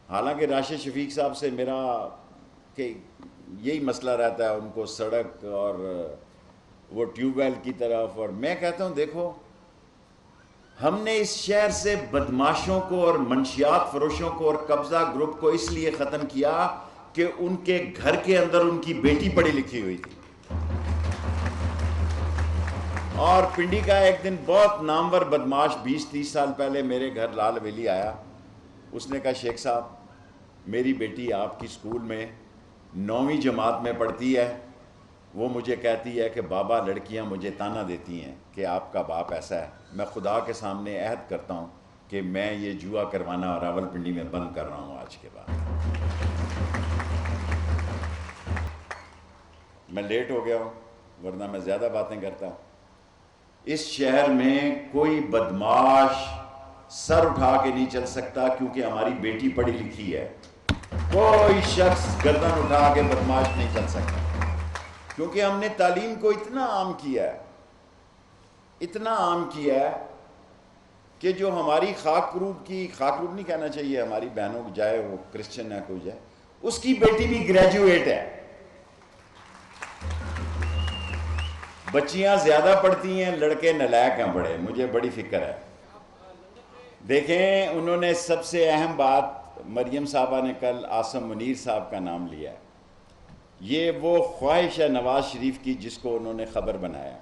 حالانکہ راشد شفیق صاحب سے میرا کہ یہی مسئلہ رہتا ہے، ان کو سڑک اور وہ ٹیوب ویل کی طرف، اور میں کہتا ہوں دیکھو ہم نے اس شہر سے بدماشوں کو اور منشیات فروشوں کو اور قبضہ گروپ کو اس لیے ختم کیا کہ ان کے گھر کے اندر ان کی بیٹی پڑھی لکھی ہوئی تھی. اور پنڈی کا ایک دن بہت نامور بدماش 20-30 سال پہلے میرے گھر لال ویلی آیا. اس نے کہا شیخ صاحب میری بیٹی آپ کی سکول میں 9ویں جماعت میں پڑھتی ہے، وہ مجھے کہتی ہے کہ بابا لڑکیاں مجھے تانا دیتی ہیں کہ آپ کا باپ ایسا ہے. میں خدا کے سامنے عہد کرتا ہوں کہ میں یہ جوا کروانا راول پنڈی میں بند کر رہا ہوں آج کے بعد. میں لیٹ ہو گیا ہوں ورنہ میں زیادہ باتیں کرتا ہوں. اس شہر میں کوئی بدماش سر اٹھا کے نہیں چل سکتا کیونکہ ہماری بیٹی پڑھی لکھی ہے. کوئی شخص گردن اٹھا کے بدماش نہیں چل سکتا کیونکہ ہم نے تعلیم کو اتنا عام کیا ہے، اتنا عام کیا ہے کہ جو ہماری خاکروب نہیں کہنا چاہیے، ہماری بہنوں کو جائے وہ کرسچن ہے کوئی جائے، اس کی بیٹی بھی گریجویٹ ہے. بچیاں زیادہ پڑھتی ہیں، لڑکے نالائق ہیں بڑے. مجھے بڑی فکر ہے. دیکھیں انہوں نے سب سے اہم بات، مریم صاحبہ نے کل عاصم منیر صاحب کا نام لیا ہے. یہ وہ خواہش ہے نواز شریف کی جس کو انہوں نے خبر بنایا.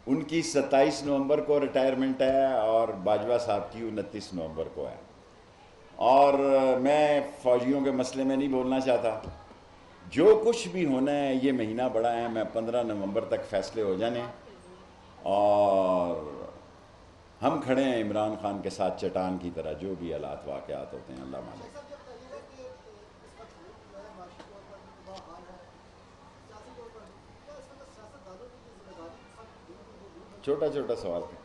ان کی 27 نومبر کو ریٹائرمنٹ ہے اور باجوہ صاحب کی 29 نومبر کو ہے. اور میں فوجیوں کے مسئلے میں نہیں بولنا چاہتا. جو کچھ بھی ہونا ہے یہ مہینہ بڑا ہے، میں 15 نومبر تک فیصلے ہو جانے اور ہم کھڑے ہیں عمران خان کے ساتھ چٹان کی طرح. جو بھی حالات واقعات ہوتے ہیں اللہ مالک. چھوٹا چھوٹا سوال تھا.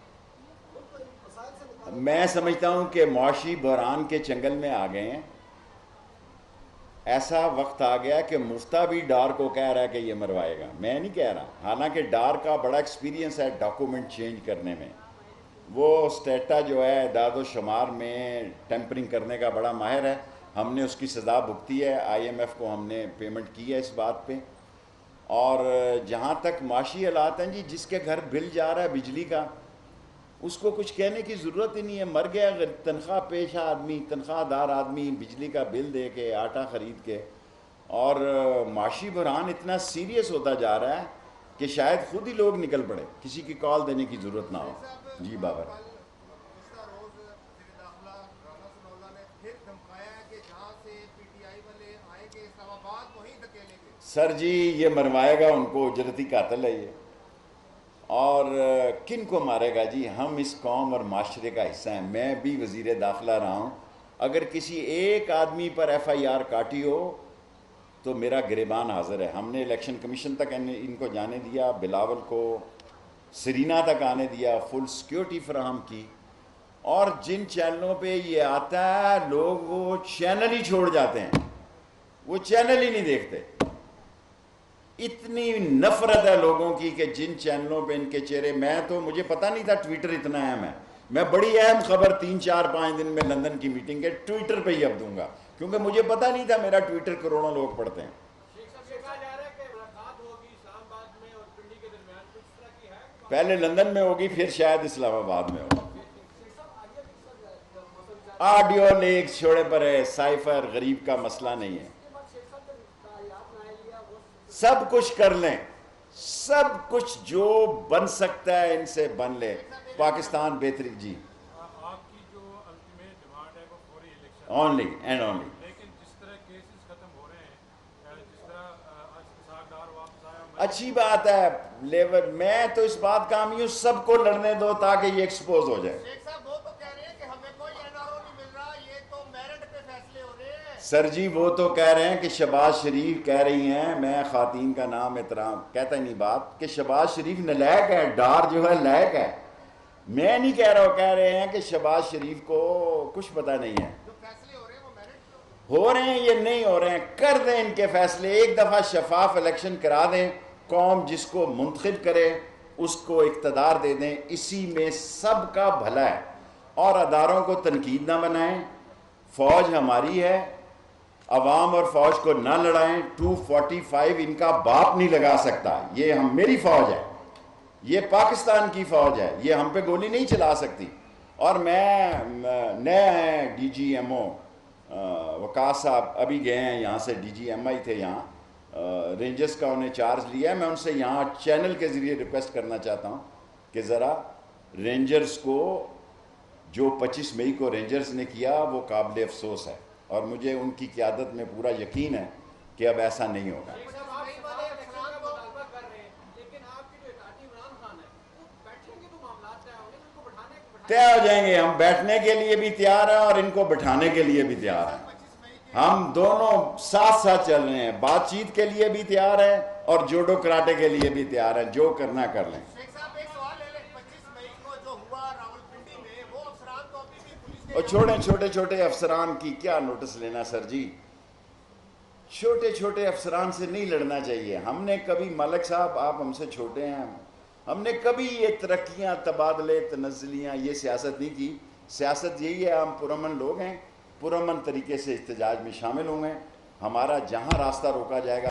میں سمجھتا ہوں کہ معاشی بحران کے چنگل میں آ گئے ہیں. ایسا وقت آ گیا کہ مفتہ بھی ڈار کو کہہ رہا ہے کہ یہ مروائے گا. میں نہیں کہہ رہا، حالانکہ ڈار کا بڑا ایکسپیرینس ہے ڈاکومنٹ چینج کرنے میں. وہ اسٹیٹا جو ہے اعداد و شمار میں ٹیمپرنگ کرنے کا بڑا ماہر ہے. ہم نے اس کی سزا بھگتی ہے، آئی ایم ایف کو ہم نے پیمنٹ کی ہے اس بات پہ. اور جہاں تک معاشی حالات ہیں جی، جس کے گھر بل جا رہا ہے بجلی کا اس کو کچھ کہنے کی ضرورت ہی نہیں ہے. مر گیا تنخواہ پیشہ آدمی، تنخواہ دار آدمی بجلی کا بل دے کے آٹا خرید کے. اور معاشی بحران اتنا سیریس ہوتا جا رہا ہے کہ شاید خود ہی لوگ نکل پڑے، کسی کی کال دینے کی ضرورت نہ ہو. جی بابر. سر جی یہ مروائے گا ان کو، اجرتی قاتل ہے یہ. اور کن کو مارے گا جی؟ ہم اس قوم اور معاشرے کا حصہ ہیں. میں بھی وزیر داخلہ رہا ہوں. اگر کسی ایک آدمی پر ایف آئی آر کاٹی ہو تو میرا گریبان حاضر ہے. ہم نے الیکشن کمیشن تک ان کو جانے دیا، بلاول کو سرینا تک آنے دیا، فل سیکیورٹی فراہم کی. اور جن چینلوں پہ یہ آتا ہے لوگ وہ چینل ہی چھوڑ جاتے ہیں، وہ چینل ہی نہیں دیکھتے. اتنی نفرت ہے لوگوں کی کہ جن چینلوں پہ ان کے چہرے، میں تو مجھے پتہ نہیں تھا ٹویٹر اتنا اہم ہے. میں بڑی اہم خبر 3-4-5 دن میں لندن کی میٹنگ کے ٹویٹر پہ ہی اب دوں گا کیونکہ مجھے پتہ نہیں تھا میرا ٹویٹر کروڑوں لوگ پڑھتے ہیں. پہلے لندن میں ہوگی پھر شاید اسلام آباد میں ہوگی. آڈیو لیک چھوڑے پر ہے، سائفر غریب کا مسئلہ نہیں ہے. سب کچھ کر لیں، سب کچھ جو بن سکتا ہے ان سے بن لے. پاکستان بہتری. جی آپ کی جو الٹیمیٹ ڈیمانڈ ہے وہ فوری الیکشن اونلی اینڈ اونلی. لیکن جس طرح کیسز ختم ہو رہے ہیں، جس طرح اسحاق ڈار واپس آیا، اچھی بات ہے. لیبر میں تو اس بات کا حامی ہوں، سب کو لڑنے دو تاکہ یہ ایکسپوز ہو جائے. شیخ صاحب وہ تو کہہ رہے ہیں کہ ہمیں کوئی این آر او نہیں مل رہا، یہ تو میرٹ پہ فیصلے ہو رہے ہیں. سر جی وہ تو کہہ رہے ہیں کہ شہباز شریف کہہ رہی ہیں، میں خواتین کا نام احترام کہتا ہی نہیں بات، کہ شہباز شریف نالائق ہے، ڈار جو ہے لائق ہے. میں نہیں کہہ رہا ہوں، کہہ رہے ہیں کہ شہباز شریف کو کچھ پتہ نہیں ہے. جو فیصلے ہو رہے ہیں وہ میرٹ پہ ہو رہے ہیں یہ نہیں ہو رہے ہیں، کر دیں ان کے فیصلے. ایک دفعہ شفاف الیکشن کرا دیں، قوم جس کو منتخب کرے اس کو اقتدار دے دیں. اسی میں سب کا بھلا ہے. اور اداروں کو تنقید نہ بنائیں، فوج ہماری ہے، عوام اور فوج کو نہ لڑائیں. 245 ان کا باپ نہیں لگا سکتا. یہ میری فوج ہے، یہ پاکستان کی فوج ہے، یہ ہم پہ گولی نہیں چلا سکتی. اور میں نئے ہیں ڈی جی ایم او وقاص صاحب ابھی گئے ہیں یہاں سے، ڈی جی ایم آئی تھے یہاں، رینجرز کا انہیں چارج لیا ہے. میں ان سے یہاں چینل کے ذریعے ریکویسٹ کرنا چاہتا ہوں کہ ذرا رینجرز کو، جو 25 مئی کو رینجرز نے کیا وہ قابل افسوس ہے، اور مجھے ان کی قیادت میں پورا یقین ہے کہ اب ایسا نہیں ہوگا. طے ہو جائیں گے، ہم بیٹھنے کے لیے بھی تیار ہیں اور ان کو بٹھانے کے لیے بھی تیار ہیں. ہم دونوں ساتھ ساتھ چل رہے ہیں، بات چیت کے لیے بھی تیار ہیں اور جوڈو کراٹے کے لیے بھی تیار ہیں. جو کرنا کر لیں. شیخ صاحب ایک سوال لے لیں، 25 مئی کو جو ہوا راولپنڈی میں، وہ افسران تو ابھی بھی پولیس کے اور چھوڑیں، چھوٹے چھوٹے افسران کی کیا نوٹس لینا سر جی. چھوٹے چھوٹے افسران سے نہیں لڑنا چاہیے. ہم نے کبھی، ملک صاحب آپ ہم سے چھوٹے ہیں، ہم نے کبھی یہ ترقیاں، تبادلے، تنزلیاں، یہ سیاست نہیں کی. سیاست یہی ہے، ہم پرامن لوگ ہیں، پرامن طریقے سے احتجاج میں شامل ہوں گے. ہمارا جہاں راستہ روکا جائے گا.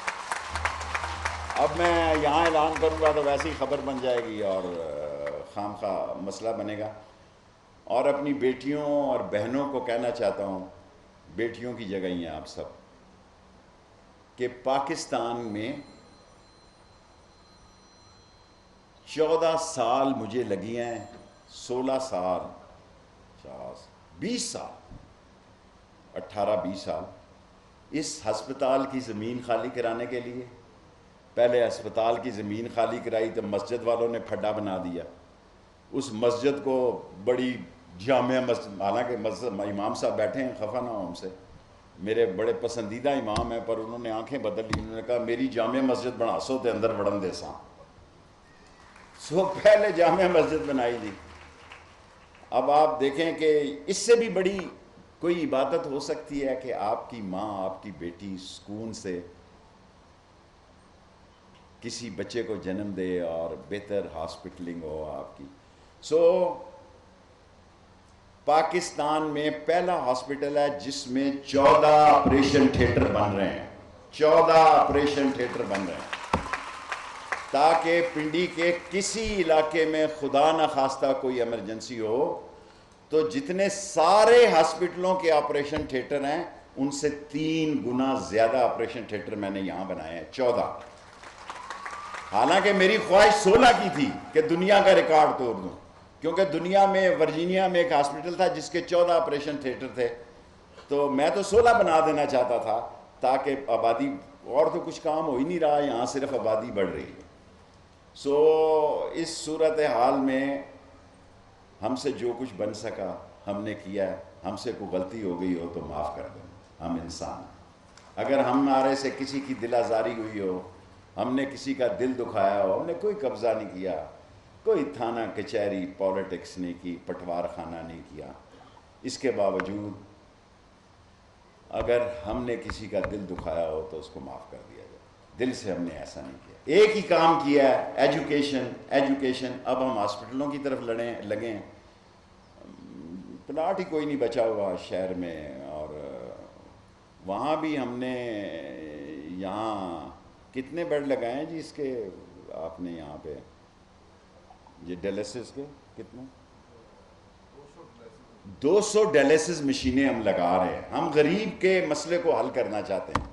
اب میں یہاں اعلان کروں گا تو ویسے ہی خبر بن جائے گی اور خام خواہ مسئلہ بنے گا. اور اپنی بیٹیوں اور بہنوں کو کہنا چاہتا ہوں، بیٹیوں کی جگہ ہی ہیں آپ سب، کہ پاکستان میں 14 سال مجھے لگی ہیں، 16 سال، 20 سال، 18-20 سال اس ہسپتال کی زمین خالی کرانے کے لیے. پہلے ہسپتال کی زمین خالی کرائی تو مسجد والوں نے پھڈا بنا دیا. اس مسجد کو بڑی جامع مسجد، حالانکہ امام صاحب بیٹھے ہیں، خفا نہ ہوں ہم سے، میرے بڑے پسندیدہ امام ہیں، پر انہوں نے آنکھیں بدل لی. انہوں نے کہا میری جامع مسجد بنا سو تے اندر وڑن دے ساں. سو پہلے جامع مسجد بنائی تھی. اب آپ دیکھیں کہ اس سے بھی بڑی کوئی عبادت ہو سکتی ہے کہ آپ کی ماں، آپ کی بیٹی سکون سے کسی بچے کو جنم دے اور بہتر ہاسپٹلنگ ہو آپ کی. سو پاکستان میں پہلا ہاسپٹل ہے جس میں 14 آپریشن تھیٹر بن رہے ہیں، 14 آپریشن تھیٹر بن رہے ہیں، تاکہ پنڈی کے کسی علاقے میں خدا نخواستہ کوئی ایمرجنسی ہو تو جتنے سارے ہاسپٹلوں کے آپریشن تھیٹر ہیں ان سے 3 گنا زیادہ آپریشن تھیٹر میں نے یہاں بنائے ہیں، 14. حالانکہ میری خواہش 16 کی تھی کہ دنیا کا ریکارڈ توڑ دوں، کیونکہ دنیا میں ورجینیا میں ایک ہاسپٹل تھا جس کے 14 آپریشن تھیٹر تھے، تو میں تو 16 بنا دینا چاہتا تھا تاکہ آبادی، اور تو کچھ کام ہو ہی نہیں رہا، یہاں صرف آبادی بڑھ رہی ہے. سو اس صورتحال میں ہم سے جو کچھ بن سکا ہم نے کیا ہے. ہم سے کوئی غلطی ہو گئی ہو تو معاف کر دیں، ہم انسان ہیں. اگر ہمارے سے کسی کی دل آزاری ہوئی ہو، ہم نے کسی کا دل دکھایا ہو، ہم نے کوئی قبضہ نہیں کیا، کوئی تھانہ کچہری پالیٹکس نہیں کی، پٹوار خانہ نہیں کیا. اس کے باوجود اگر ہم نے کسی کا دل دکھایا ہو تو اس کو معاف کر دیا جائے. دل سے ہم نے ایسا نہیں کیا. ایک ہی کام کیا ہے، ایجوکیشن. اب ہم ہاسپٹلوں کی طرف لگے ہیں. پلاٹ ہی کوئی نہیں بچا ہوا شہر میں، اور وہاں بھی ہم نے یہاں کتنے بیڈ لگائے ہیں جی اس کے آپ نے یہاں پہ، یہ ڈیلیسس کے کتنے؟ 200 ڈیلیسس مشینیں ہم لگا رہے ہیں. ہم غریب کے مسئلے کو حل کرنا چاہتے ہیں.